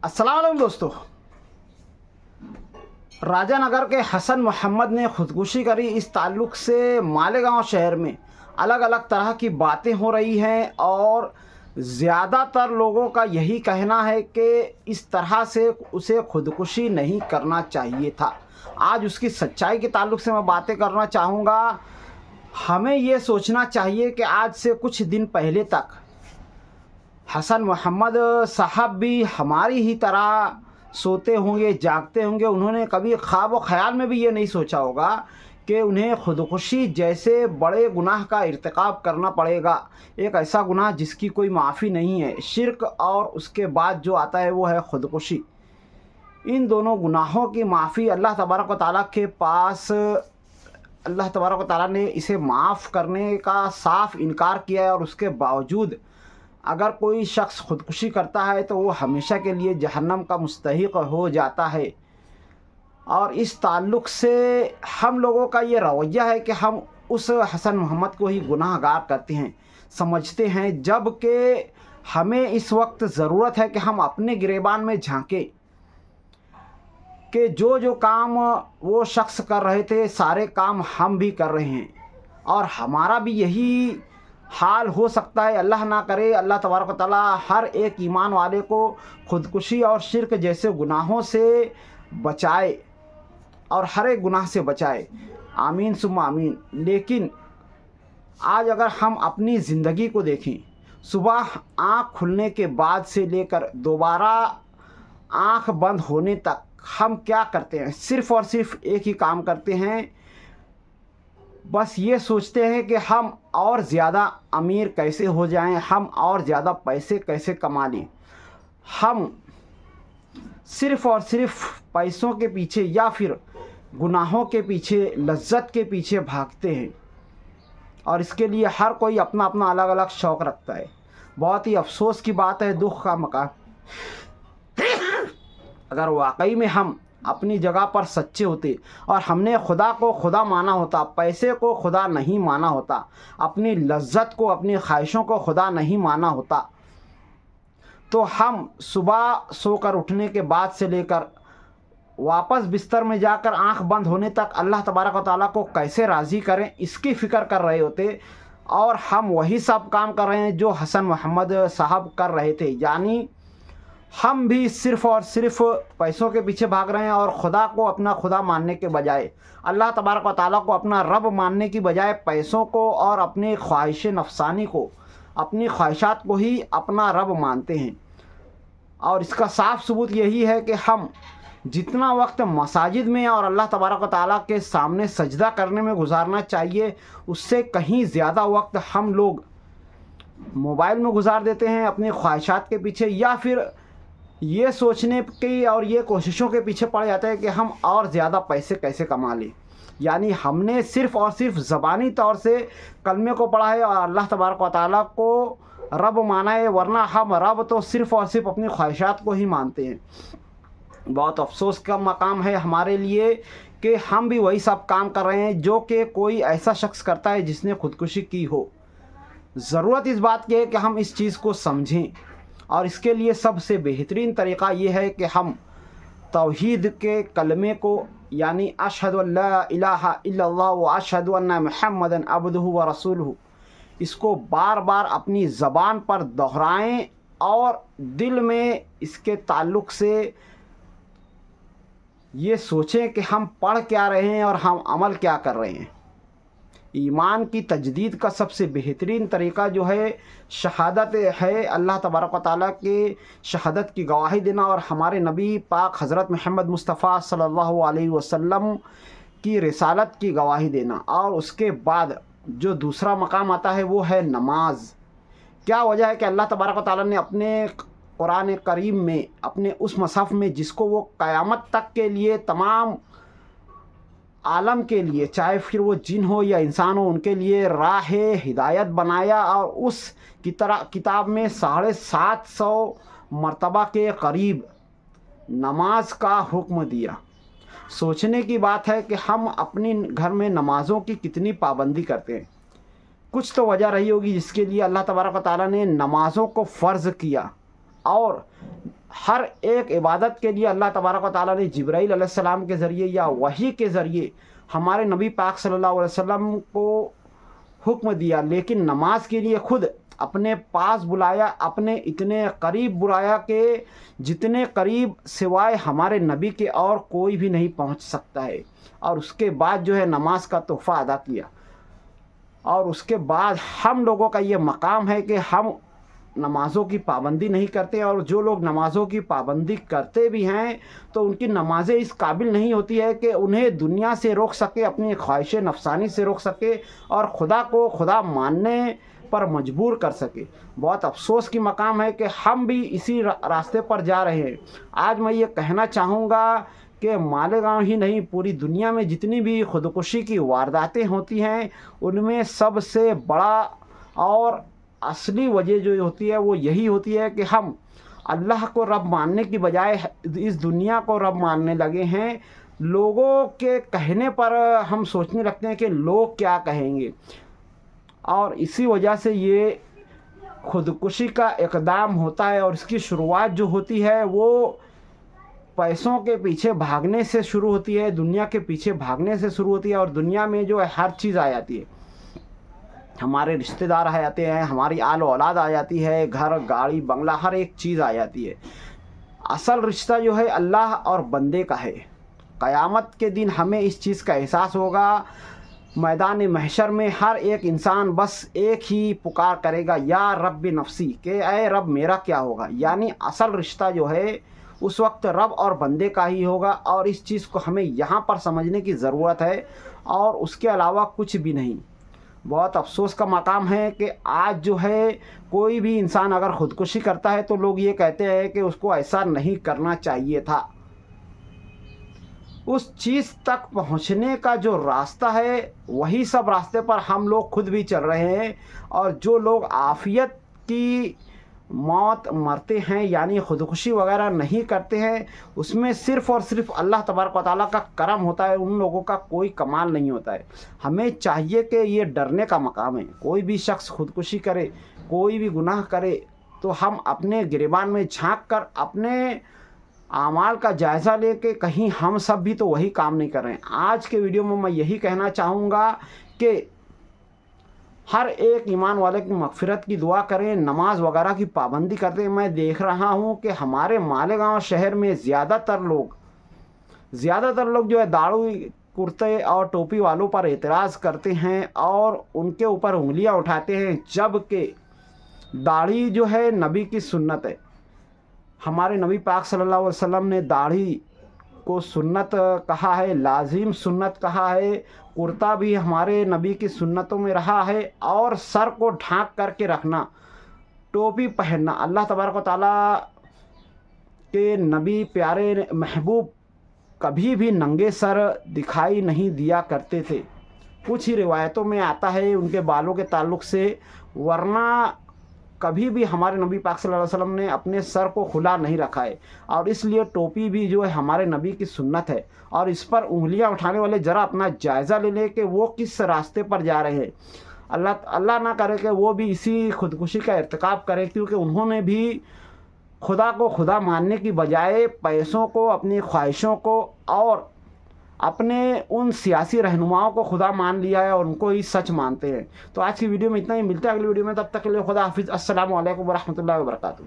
अस्सलाम वालेकुम दोस्तों। राजानगर के हसन मोहम्मद ने ख़ुदकुशी करी, इस ताल्लुक़ से मालेगांव शहर में अलग अलग तरह की बातें हो रही हैं और ज़्यादातर लोगों का यही कहना है कि इस तरह से उसे ख़ुदकुशी नहीं करना चाहिए था। आज उसकी सच्चाई के ताल्लुक़ से मैं बातें करना चाहूँगा। हमें ये सोचना चाहिए कि आज से कुछ दिन पहले तक हसन मोहम्मद साहब भी हमारी ही तरह सोते होंगे, जागते होंगे। उन्होंने कभी ख्वाब व ख़याल में भी ये नहीं सोचा होगा कि उन्हें ख़ुदकुशी जैसे बड़े गुनाह का इर्तिकाब करना पड़ेगा। एक ऐसा गुनाह जिसकी कोई माफ़ी नहीं है, शिर्क, और उसके बाद जो आता है वो है ख़ुदकुशी। इन दोनों गुनाहों की माफ़ी अल्लाह तबारक व तआला के पास, अल्लाह तबारक व तआला ने इसे माफ़ करने का साफ़ इनकार किया है। और उसके बावजूद अगर कोई शख्स ख़ुदकुशी करता है तो वो हमेशा के लिए जहन्नम का मुस्तहिक़ हो जाता है। और इस ताल्लुक़ से हम लोगों का ये रवैया है कि हम उस हसन मोहम्मद को ही गुनाहगार करते हैं, समझते हैं, जबकि हमें इस वक्त ज़रूरत है कि हम अपने गिरेबान में झांकें कि जो जो काम वो शख्स कर रहे थे सारे काम हम भी कर रहे हैं और हमारा भी यही हाल हो सकता है। अल्लाह ना करे, अल्लाह तबारक व तआला हर एक ईमान वाले को ख़ुदकुशी और शिर्क जैसे गुनाहों से बचाए और हर एक गुनाह से बचाए। आमीन सुम्मा आमीन। लेकिन आज अगर हम अपनी ज़िंदगी को देखें, सुबह आँख खुलने के बाद से लेकर दोबारा आँख बंद होने तक हम क्या करते हैं? सिर्फ़ और सिर्फ एक ही काम करते हैं, बस ये सोचते हैं कि हम और ज़्यादा अमीर कैसे हो जाएं, हम और ज़्यादा पैसे कैसे कमा लें। हम सिर्फ़ और सिर्फ पैसों के पीछे या फिर गुनाहों के पीछे, लज्जत के पीछे भागते हैं और इसके लिए हर कोई अपना अपना अलग अलग शौक़ रखता है। बहुत ही अफसोस की बात है, दुख का मकाम। अगर वाकई में हम अपनी जगह पर सच्चे होते और हमने खुदा को खुदा माना होता, पैसे को खुदा नहीं माना होता, अपनी लज्जत को, अपनी ख्वाहिशों को खुदा नहीं माना होता, तो हम सुबह सोकर उठने के बाद से लेकर वापस बिस्तर में जाकर आंख बंद होने तक अल्लाह तबारक व तआला को कैसे राज़ी करें इसकी फ़िक्र कर रहे होते। और हम वही सब काम कर रहे हैं जो हसन मोहम्मद साहब कर रहे थे। यानी हम भी सिर्फ़ और सिर्फ पैसों के पीछे भाग रहे हैं और खुदा को अपना खुदा मानने के बजाय, अल्लाह तबारक व तआला को अपना रब मानने की बजाय पैसों को और अपनी ख्वाहिश नफसानी को, अपनी ख्वाहिशात को ही अपना रब मानते हैं। और इसका साफ सबूत यही है कि हम जितना वक्त मसाजिद में और अल्लाह तबारक व तआला के सामने सजदा करने में गुजारना चाहिए, उससे कहीं ज़्यादा वक्त हम लोग मोबाइल में गुजार देते हैं अपनी ख्वाहिशात के पीछे, या फिर ये सोचने की और ये कोशिशों के पीछे पड़ जाते हैं कि हम और ज़्यादा पैसे कैसे कमा लें। यानी हमने सिर्फ़ और सिर्फ ज़बानी तौर से कलमे को पढ़ा है और अल्लाह तबारक व तआला को रब माना है, वरना हम रब तो सिर्फ़ और सिर्फ अपनी ख्वाहिशात को ही मानते हैं। बहुत अफसोस का मकाम है हमारे लिए कि हम भी वही सब काम कर रहे हैं जो कि कोई ऐसा शख्स करता है जिसने ख़ुदकुशी की हो। ज़रूरत इस बात की है कि हम इस चीज़ को समझें और इसके लिए सबसे बेहतरीन तरीक़ा ये है कि हम तौहीद के कलमे को, यानी अशहदु अल्ला इलाहा इल्लल्लाह व अशहदु अन्ना मुहम्मदन अब्दुहु व रसूलुहु, इसको बार बार अपनी ज़बान पर दोहराएं और दिल में इसके ताल्लुक़ से ये सोचें कि हम पढ़ क्या रहे हैं और हम अमल क्या कर रहे हैं। ईमान की तजदीद का सबसे बेहतरीन तरीक़ा जो है शहादत है, अल्लाह तबारक व तआला के शहादत की गवाही देना और हमारे नबी पाक हज़रत मोहम्मद मुस्तफ़ा सल्लल्लाहु अलैहि वसल्लम की रिसालत की गवाही देना। और उसके बाद जो दूसरा मकाम आता है वो है नमाज। क्या वजह है कि अल्लाह तबारक व तआला ने अपने कुरान करीम में, अपने उस मसहफ़ में जिसको वो क़यामत तक के लिए, तमाम आलम के लिए, चाहे फिर वो जिन हो या इंसान हो, उनके लिए राह हिदायत बनाया और उस किताब में 750 मरतबा के करीब नमाज का हुक्म दिया। सोचने की बात है कि हम अपनी घर में नमाज़ों की कितनी पाबंदी करते हैं। कुछ तो वजह रही होगी जिसके लिए अल्लाह तबारक व तआला ने नमाज़ों को फ़र्ज़ किया और ہر ایک عبادت کے لیے اللہ تبارک و تعالیٰ نے جبرائیل علیہ السلام کے ذریعے یا وحی کے ذریعے ہمارے نبی پاک صلی اللہ علیہ وسلم کو حکم دیا، لیکن نماز کے لیے خود اپنے پاس بلایا، اپنے اتنے قریب بلایا کہ جتنے قریب سوائے ہمارے نبی کے اور کوئی بھی نہیں پہنچ سکتا ہے، اور اس کے بعد جو ہے نماز کا تحفہ ادا کیا۔ اور اس کے بعد ہم لوگوں کا یہ مقام ہے کہ ہم نمازوں کی پابندی نہیں کرتے، اور جو لوگ نمازوں کی پابندی کرتے بھی ہیں تو ان کی نمازیں اس قابل نہیں ہوتی ہے کہ انہیں دنیا سے روک سکے، اپنی خواہش نفسانی سے روک سکے، اور خدا کو خدا ماننے پر مجبور کر سکے۔ بہت افسوس کی مقام ہے کہ ہم بھی اسی راستے پر جا رہے ہیں۔ آج میں یہ کہنا چاہوں گا کہ مالیگاؤں ہی نہیں، پوری دنیا میں جتنی بھی خودکشی کی وارداتیں ہوتی ہیں ان میں سب سے بڑا اور اصلی وجہ جو ہوتی ہے وہ یہی ہوتی ہے کہ ہم اللہ کو رب ماننے کی بجائے اس دنیا کو رب ماننے لگے ہیں۔ لوگوں کے کہنے پر ہم سوچنے لگتے ہیں کہ لوگ کیا کہیں گے، اور اسی وجہ سے یہ خودکشی کا اقدام ہوتا ہے۔ اور اس کی شروعات جو ہوتی ہے وہ پیسوں کے پیچھے بھاگنے سے شروع ہوتی ہے، دنیا کے پیچھے بھاگنے سے شروع ہوتی ہے، اور دنیا میں جو ہے ہر چیز آ جاتی ہے، ہمارے رشتہ دار آ جاتے ہیں، ہماری آل و اولاد آ جاتی ہے، گھر گاڑی بنگلہ ہر ایک چیز آ جاتی ہے۔ اصل رشتہ جو ہے اللہ اور بندے کا ہے۔ قیامت کے دن ہمیں اس چیز کا احساس ہوگا۔ میدان محشر میں ہر ایک انسان بس ایک ہی پکار کرے گا، یا رب نفسی، کہ اے رب میرا کیا ہوگا؟ یعنی اصل رشتہ جو ہے اس وقت رب اور بندے کا ہی ہوگا، اور اس چیز کو ہمیں یہاں پر سمجھنے کی ضرورت ہے، اور اس کے علاوہ کچھ بھی نہیں۔ بہت افسوس کا مقام ہے کہ آج جو ہے کوئی بھی انسان اگر خودکشی کرتا ہے تو لوگ یہ کہتے ہیں کہ اس کو ایسا نہیں کرنا چاہیے تھا۔ اس چیز تک پہنچنے کا جو راستہ ہے وہی سب راستے پر ہم لوگ خود بھی چل رہے ہیں، اور جو لوگ عافیت کی موت مرتے ہیں یعنی خودکشی وغیرہ نہیں کرتے ہیں، اس میں صرف اور صرف اللہ تبارک و تعالیٰ کا کرم ہوتا ہے، ان لوگوں کا کوئی کمال نہیں ہوتا ہے۔ ہمیں چاہیے کہ یہ ڈرنے کا مقام ہے، کوئی بھی شخص خودکشی کرے، کوئی بھی گناہ کرے تو ہم اپنے گریبان میں جھانک کر اپنے اعمال کا جائزہ لے کے کہیں ہم سب بھی تو وہی کام نہیں کر رہے ہیں۔ آج کے ویڈیو میں یہی کہنا چاہوں گا کہ ہر ایک ایمان والے کی مغفرت کی دعا کریں، نماز وغیرہ کی پابندی کرتے ہیں۔ میں دیکھ رہا ہوں کہ ہمارے مالیگاؤں شہر میں زیادہ تر لوگ جو ہے داڑھی کرتے اور ٹوپی والوں پر اعتراض کرتے ہیں اور ان کے اوپر انگلیاں اٹھاتے ہیں، جبکہ داڑھی جو ہے نبی کی سنت ہے۔ ہمارے نبی پاک صلی اللہ علیہ وسلم نے داڑھی کو سنت کہا ہے، لازم سنت کہا ہے، کرتا بھی ہمارے نبی کی سنتوں میں رہا ہے، اور سر کو ڈھانک کر کے رکھنا، ٹوپی پہننا۔ اللہ تبارک و تعالیٰ کے نبی پیارے محبوب کبھی بھی ننگے سر دکھائی نہیں دیا کرتے تھے۔ کچھ ہی روایتوں میں آتا ہے ان کے بالوں کے تعلق سے، ورنہ کبھی بھی ہمارے نبی پاک صلی اللہ علیہ وسلم نے اپنے سر کو کھلا نہیں رکھا ہے۔ اور اس لیے ٹوپی بھی جو ہے ہمارے نبی کی سنت ہے، اور اس پر انگلیاں اٹھانے والے ذرا اپنا جائزہ لے لیں کہ وہ کس راستے پر جا رہے ہیں۔ اللہ نہ کرے کہ وہ بھی اسی خودکشی کا ارتکاب کرے، کیونکہ انہوں نے بھی خدا کو خدا ماننے کی بجائے پیسوں کو، اپنی خواہشوں کو اور اپنے ان سیاسی رہنماؤں کو خدا مان لیا ہے، اور ان کو ہی سچ مانتے ہیں۔ تو آج کی ویڈیو میں اتنا ہی، ملتے ہیں اگلی ویڈیو میں، تب تک کے لیے خدا حافظ۔ السلام علیکم ورحمۃ اللہ وبرکاتہ۔